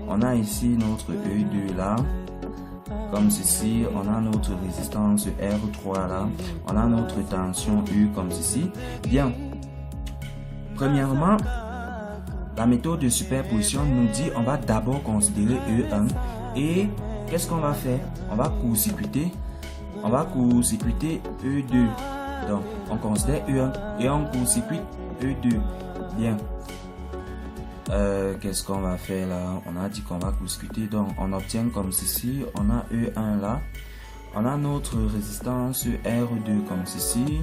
S1: On a ici notre E2 là. Comme ceci. On a notre résistance R3 là. On a notre tension U comme ceci. Bien. Premièrement, la méthode de superposition nous dit on va d'abord considérer E1. Et qu'est-ce qu'on va faire? On va court-circuiter. On va court-circuiter E2. Donc, on considère E1 et on court-circuite E2. Bien. Qu'est-ce qu'on va faire là? On a dit qu'on va court-circuiter. Donc, on obtient comme ceci. On a E1 là. On a notre résistance R2 comme ceci.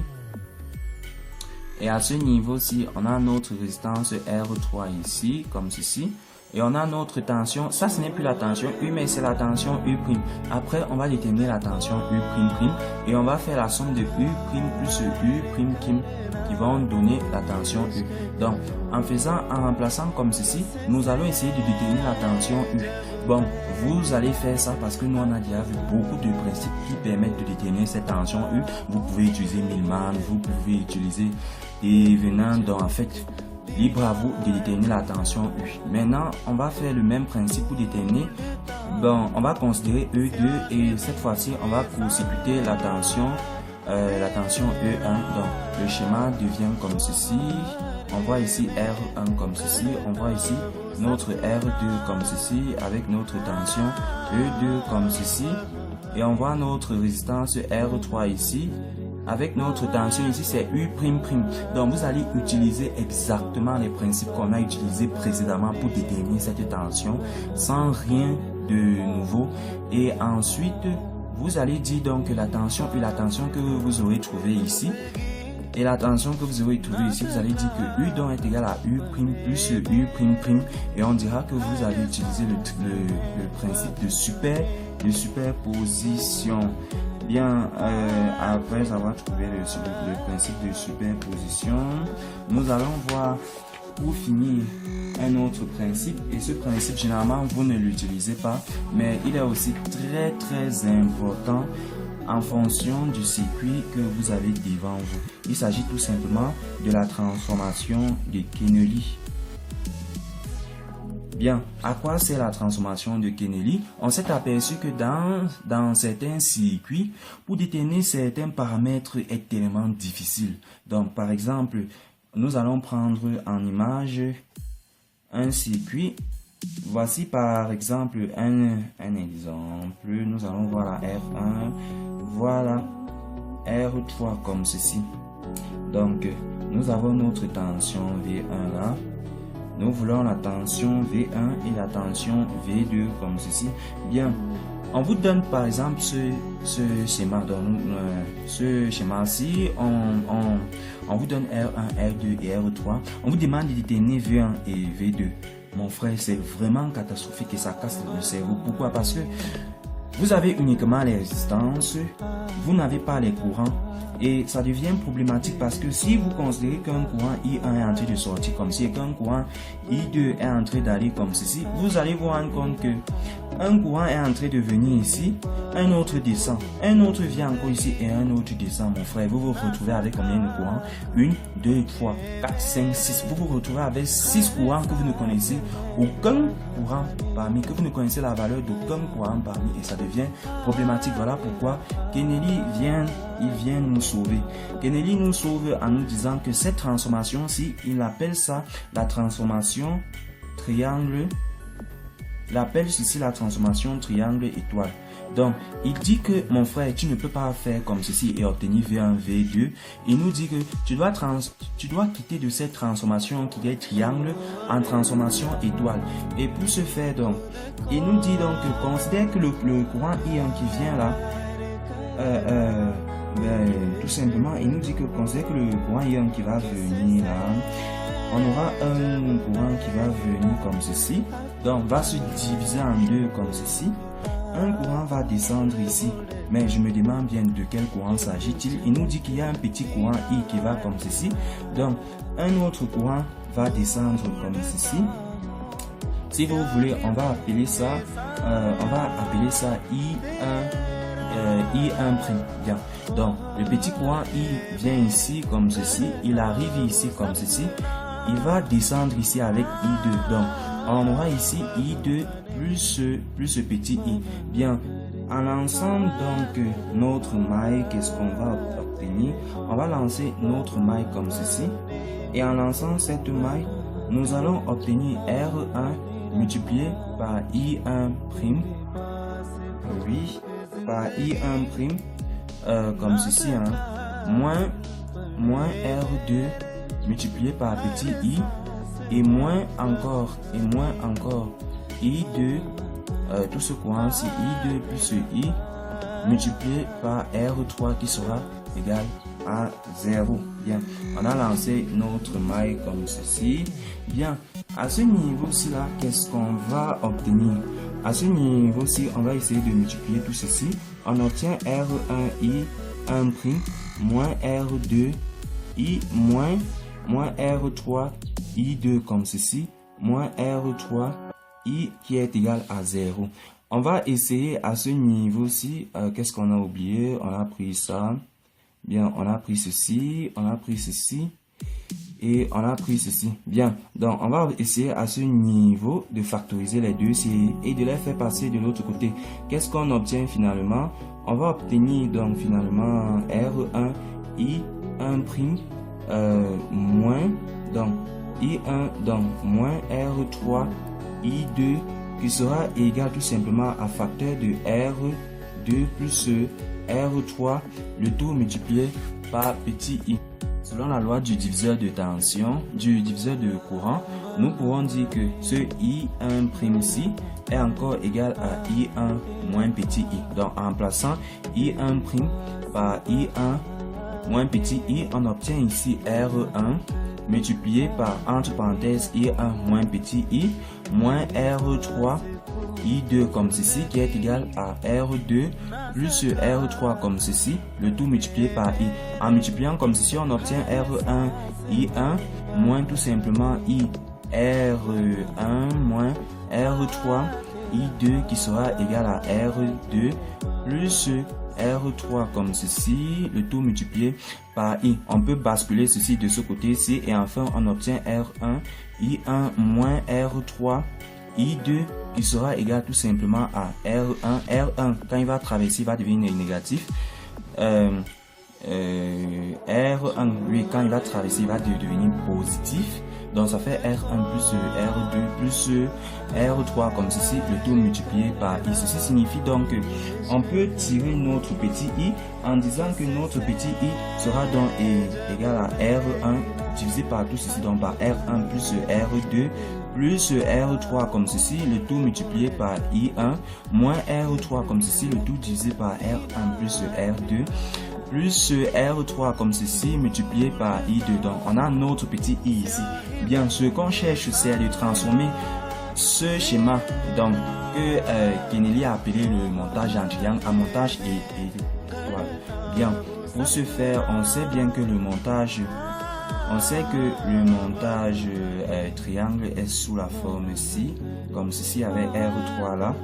S1: Et à ce niveau-ci, on a notre résistance R3 ici, comme ceci. Et on a notre tension, ça ce n'est plus la tension U, mais c'est la tension U'. Après, on va déterminer la tension U', et on va faire la somme de U' plus U' qui vont donner la tension U. Donc, en remplaçant comme ceci, nous allons essayer de déterminer la tension U. Bon, vous allez faire ça parce que nous on a déjà vu beaucoup de principes qui permettent de déterminer cette tension U. Vous pouvez utiliser Millman, vous pouvez utiliser des venants, donc en fait, libre à vous de déterminer la tension U. Maintenant, on va faire le même principe pour déterminer. Bon, on va considérer E2 et cette fois-ci, on va court-circuiter la tension E1. Donc, le schéma devient comme ceci. On voit ici R1 comme ceci. On voit ici notre R2 comme ceci avec notre tension E2 comme ceci. Et on voit notre résistance R3 ici. Avec notre tension ici, c'est U''. Donc, vous allez utiliser exactement les principes qu'on a utilisés précédemment pour déterminer cette tension sans rien de nouveau. Et ensuite, vous allez dire donc que la tension et la tension que vous aurez trouvée ici et la tension que vous aurez trouvée ici, vous allez dire que U donc est égal à U' plus U''. Et on dira que vous allez utiliser le principe de superposition. Bien, après avoir trouvé le principe de superposition, nous allons voir pour finir un autre principe. Et ce principe, généralement, vous ne l'utilisez pas, mais il est aussi très important en fonction du circuit que vous avez devant vous. Il s'agit tout simplement de la transformation de Kennelly. Bien, à quoi sert la transformation de Kennelly? On s'est aperçu que dans certains circuits, pour déterminer certains paramètres est tellement difficile. Donc, par exemple, nous allons prendre en image un circuit. Voici par exemple un exemple. Nous allons voir la R1, voilà R3 comme ceci. Donc, nous avons notre tension V1 là. Nous voulons la tension V1 et la tension V2 comme ceci. Bien, on vous donne par exemple ce schéma. Ce schéma-ci, on vous donne R1, R2 et R3. On vous demande de déterminer V1 et V2. Mon frère, c'est vraiment catastrophique et ça casse le cerveau. Pourquoi? Parce que vous avez uniquement les résistances, vous n'avez pas les courants. Et ça devient problématique parce que si vous considérez qu'un courant I1 est en train de sortir comme ceci et qu'un courant I2 est en train d'aller comme ceci, vous allez vous rendre compte que un courant est en train de venir ici, un autre descend, un autre vient encore ici et un autre descend. Mon frère, vous vous retrouvez avec combien de courants? 1, 2, 3, 4, 5, 6. Vous vous retrouvez avec 6 courants que vous ne connaissez aucun courant parmi, que vous ne connaissez la valeur d'aucun courant parmi et ça devient problématique. Voilà pourquoi Kennelly vient nous sauver. Kennelly nous sauve en nous disant que cette transformation-ci, il appelle ça la transformation triangle. Il appelle ceci la transformation triangle étoile. Donc, il dit que mon frère, tu ne peux pas faire comme ceci et obtenir V1, V2. Il nous dit que tu dois quitter de cette transformation qui est triangle en transformation étoile. Et pour ce faire, donc, il nous dit donc que considère que le courant I1 qui vient là, tout simplement, il nous dit que considère que le courant I1 qui va venir là, on aura un courant qui va venir comme ceci. Donc, va se diviser en deux comme ceci. Un courant va descendre ici. Mais je me demande bien de quel courant s'agit-il. Il nous dit qu'il y a un petit courant I qui va comme ceci. Donc, un autre courant va descendre comme ceci. Si vous voulez, on va appeler ça I1'. Bien. Donc, le petit courant I vient ici comme ceci. Il arrive ici comme ceci. Il va descendre ici avec I2. Donc, on aura ici I2 plus ce petit I. Bien, en lançant donc notre maille, qu'est-ce qu'on va obtenir? On va lancer notre maille comme ceci. Et en lançant cette maille, nous allons obtenir R1 multiplié par I1'. Oui, par I1', comme ceci, hein. Moins R2 multiplié par petit I et moins encore I2, tout ce courant c'est I2 plus I multiplié par R3 qui sera égal à 0. Bien, on a lancé notre maille comme ceci. Bien, à ce niveau-ci là, qu'est-ce qu'on va obtenir? À ce niveau-ci, on va essayer de multiplier tout ceci. On obtient R1i 1' moins R2i moins R3 i2 comme ceci, moins R3 i qui est égal à 0. On va essayer à ce niveau-ci, qu'est-ce qu'on a oublié? On a pris ça. Bien, on a pris ceci, on a pris ceci et on a pris ceci. Bien, donc on va essayer à ce niveau de factoriser les deux séries et de les faire passer de l'autre côté. Qu'est-ce qu'on obtient finalement? On va obtenir donc finalement R1 i 1' moins donc I1 donc moins R3 I2 qui sera égal tout simplement à facteur de R2 plus R3 le tout multiplié par petit i. Selon la loi du diviseur de tension, du diviseur de courant, nous pouvons dire que ce I1' ici est encore égal à I1 moins petit i. Donc en remplaçant I1' par I1 moins petit i, on obtient ici R1 multiplié par entre parenthèses I1 moins petit i moins R3 I2 comme ceci qui est égal à R2 plus R3 comme ceci, le tout multiplié par I. En multipliant comme ceci, on obtient R1 I1 moins tout simplement I R1 moins R3 I2 qui sera égal à R2 plus R3 comme ceci, le tout multiplié par I. On peut basculer ceci de ce côté-ci et enfin on obtient R1 I1 moins R3 I2 qui sera égal tout simplement à R1. R1 quand il va traverser va devenir négatif. R1 lui quand il va traverser va devenir positif. Donc ça fait R1 plus R2 plus R3 comme ceci, le tout multiplié par I. Ceci signifie donc qu'on peut tirer notre petit i en disant que notre petit i sera donc égal à R1 divisé par tout ceci, donc par R1 plus R2 plus R3 comme ceci, le tout multiplié par I1 moins R3 comme ceci, le tout divisé par R1 plus R2 plus R3 comme ceci multiplié par I2. Donc on a notre petit i ici. Bien, ce qu'on cherche c'est de transformer ce schéma donc que Kennedy a appelé le montage en triangle en montage étoile. Bien, pour ce faire, on sait bien que le montage triangle est sous la forme ci, comme ceci avec R3 là,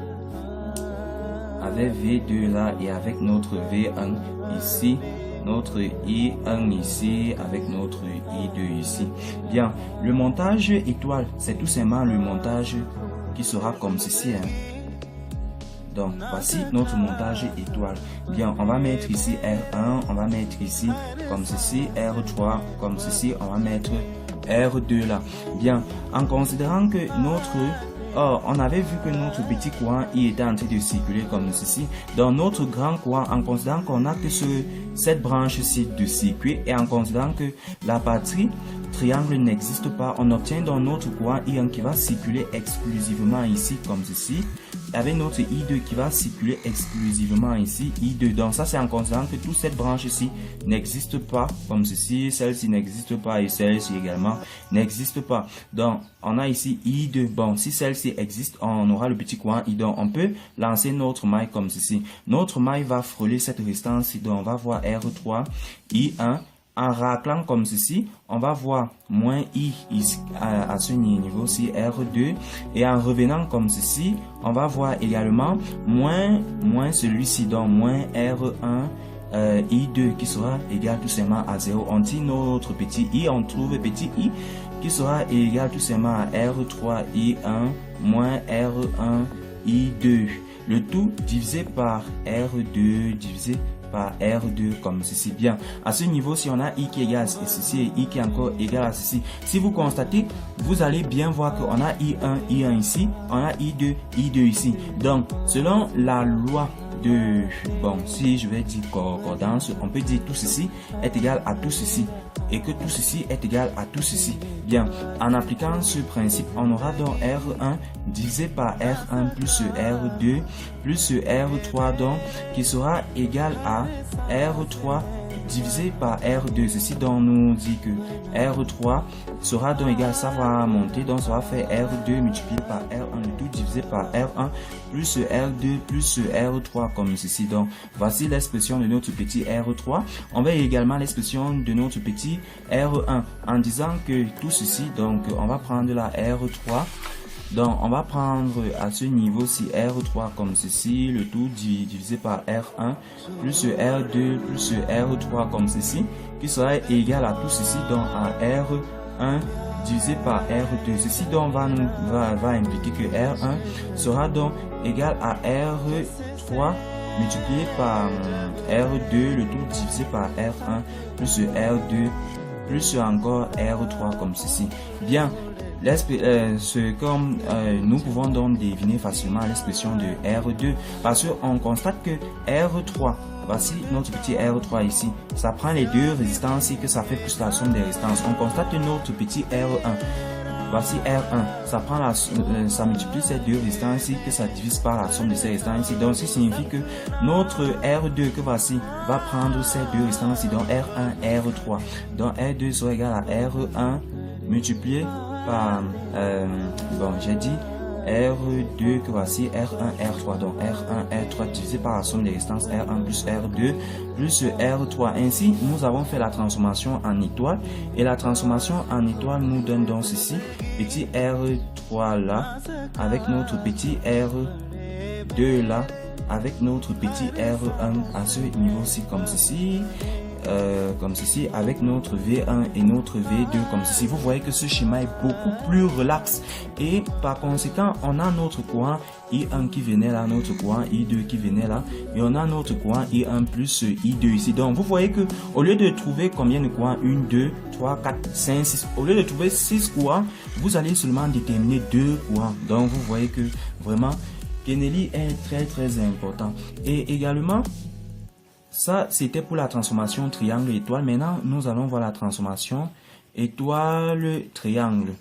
S1: avec V2 là et avec notre V1 ici, notre I1 ici avec notre I2 ici. Bien, le montage étoile, c'est tout simplement le montage qui sera comme ceci. Donc, voici notre montage étoile. Bien, on va mettre ici R1, on va mettre ici comme ceci, R3 comme ceci, on va mettre R2 là. Bien, en considérant que on avait vu que notre petit courant I était en train de circuler comme ceci. Dans notre grand courant, en considérant qu'on a que cette branche-ci de circuit et en considérant que la partie triangle n'existe pas, on obtient dans notre courant I1 qui va circuler exclusivement ici comme ceci, avec notre I2 qui va circuler exclusivement ici, I2. Donc ça c'est en considérant que toute cette branche-ci n'existe pas comme ceci, celle-ci n'existe pas et celle-ci également n'existe pas. Donc on a ici I2. Bon, si celle-ci existe, on aura le petit courant I. Donc on peut lancer notre maille comme ceci. Notre maille va frôler cette résistance, donc on va voir R3, I1. En raclant comme ceci, on va voir moins I à ce niveau-ci, R2. Et en revenant comme ceci, on va voir également moins celui-ci, donc moins R1 I2 qui sera égal tout simplement à 0. On tire notre petit I, on trouve petit I qui sera égal tout simplement à R3 I1 moins R1 I2. Le tout divisé par R2 divisé par R2 comme ceci. Bien, à ce niveau, si on a I qui est égal à ceci et I qui est encore égal à ceci, si vous constatez, vous allez bien voir qu'on a I1 ici, on a I2 ici. Donc, selon la loi de, bon, si je vais dire concordance, on peut dire tout ceci est égal à tout ceci et que tout ceci est égal à tout ceci. Bien, en appliquant ce principe, on aura donc R1 divisé par R1 plus R2 plus R3 donc qui sera égal à R3 divisé par R2. Ceci donc nous dit que R3 sera donc égal, ça va monter, donc ça va faire R2 multiplié par R1, le tout divisé par R1 plus R2 plus R3 comme ceci. Donc voici l'expression de notre petit R3. On va également l'expression de notre petit R1 en disant que tout ceci, donc on va prendre la R3. Donc on va prendre à ce niveau-ci R3 comme ceci, le tout divisé par R1 plus R2 plus R3 comme ceci, qui sera égal à tout ceci, donc à R1 divisé par R2. Ceci donc va impliquer que R1 sera donc égal à R3 multiplié par R2, le tout divisé par R1 plus R2 plus encore R3 comme ceci. Bien, nous pouvons donc deviner facilement l'expression de R2 parce qu'on constate que R3, voici notre petit R3 ici, ça prend les deux résistances et que ça fait plus la somme des résistances. On constate que notre petit R1, voici R1, ça prend ça multiplie ces deux résistances et que ça divise par la somme de ces résistances. Donc ça signifie que notre R2 que voici va prendre ces deux résistances, donc R1, R3. Donc R2 sera égal à R1 multiplié par, j'ai dit R2 que voici R1, R3. Donc R1, R3 divisé par la somme des résistances R1 plus R2 plus R3. Ainsi, nous avons fait la transformation en étoile. Et la transformation en étoile nous donne donc ceci, petit R3 là, avec notre petit R2 là, avec notre petit R1 à ce niveau-ci comme ceci. Avec notre V1 et notre V2 comme ceci. Vous voyez que ce schéma est beaucoup plus relax et par conséquent on a notre courant I1 qui venait là, notre courant I2 qui venait là et on a notre courant I1 plus I2 ici. Donc vous voyez que au lieu de trouver combien de courants, 1, 2, 3, 4, 5, 6, au lieu de trouver 6 courants, vous allez seulement déterminer 2 courants. Donc vous voyez que vraiment Kennedy est très important. Et également, ça, c'était pour la transformation triangle-étoile. Maintenant, nous allons voir la transformation étoile-triangle.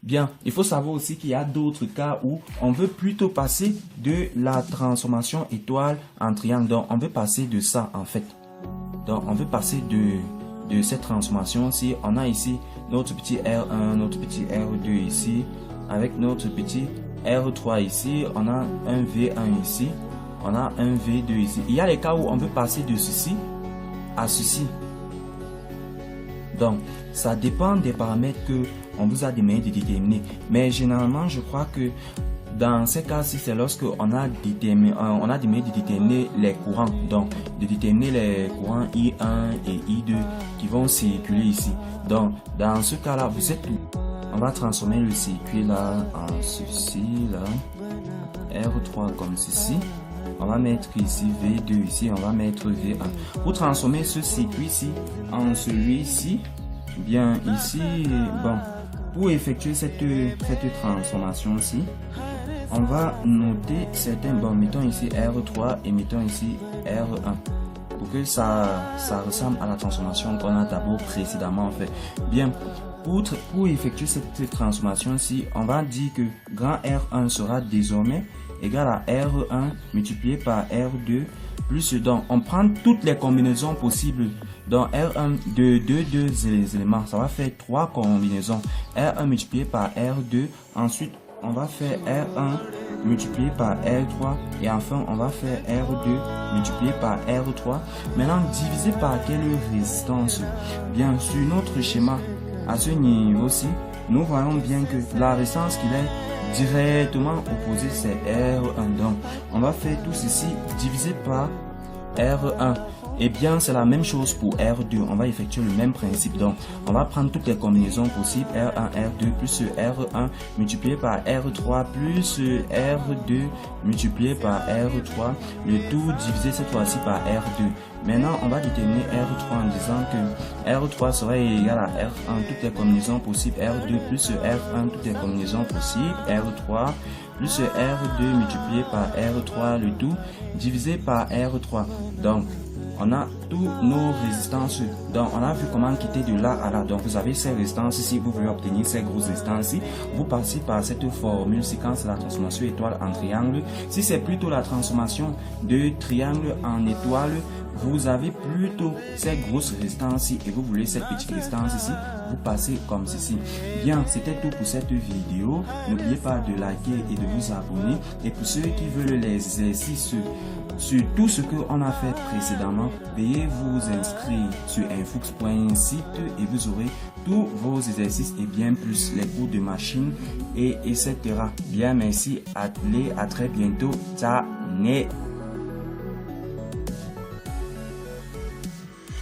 S1: Bien, il faut savoir aussi qu'il y a d'autres cas où on veut plutôt passer de la transformation étoile en triangle. Donc, on veut passer de ça, en fait. Donc, on veut passer de cette transformation-ci. On a ici notre petit R1, notre petit R2 ici, avec notre petit R3 ici. On a un V1 ici. On a un V2 ici. Il y a les cas où on veut passer de ceci à ceci. Donc, ça dépend des paramètres que on vous a demandé de déterminer. Mais généralement, je crois que dans ces cas-ci, c'est lorsque on a demandé de déterminer les courants. Donc, de déterminer les courants I1 et I2 qui vont circuler ici. Donc, dans ce cas-là, vous êtes tout. On va transformer le circuit là en ceci, là. R3 comme ceci. On va mettre ici V2 ici, on va mettre V1. Pour transformer ce circuit-ci en celui-ci, bien ici, bon, pour effectuer cette transformation-ci, on va noter certains, bon, mettons ici R3 et mettons ici R1. Pour que ça ressemble à la transformation qu'on a d'abord précédemment fait. Bien, pour effectuer cette transformation-ci, on va dire que grand R1 sera désormais égal à R1 multiplié par R2 plus, donc on prend toutes les combinaisons possibles dans R1 de deux éléments, ça va faire 3 combinaisons. R1 multiplié par R2, ensuite on va faire R1 multiplié par R3 et enfin on va faire R2 multiplié par R3. Maintenant divisé par quelle résistance? Bien, sur notre schéma à ce niveau-ci, nous voyons bien que la résistance qu'il est directement opposée, c'est R1. Donc on va faire tout ceci divisé par R1. Et bien c'est la même chose pour R2, on va effectuer le même principe. Donc on va prendre toutes les combinaisons possibles, R1, R2 plus R1 multiplié par R3 plus R2 multiplié par R3, le tout divisé cette fois-ci par R2. Maintenant on va déterminer R3 en disant que R3 sera égal à R1 toutes les combinaisons possibles, R2 plus R1 toutes les combinaisons possibles, R3 plus R2 multiplié par R3, le tout divisé par R3. Donc on a tous nos résistances. Donc on a vu comment quitter de là à là. Donc vous avez ces résistances ici, vous voulez obtenir ces grosses résistances ici, vous passez par cette formule si quand c'est la transformation étoile en triangle. Si c'est plutôt la transformation de triangle en étoile, vous avez plutôt ces grosses résistances et vous voulez cette petite résistance ici, vous passez comme ceci. Bien, c'était tout pour cette vidéo. N'oubliez pas de liker et de vous abonner. Et pour ceux qui veulent les exercices sur tout ce qu'on a fait précédemment, veuillez vous inscrire sur infux.site et vous aurez tous vos exercices et bien plus les cours de machine et etc. Bien, merci, à très bientôt. Ciao.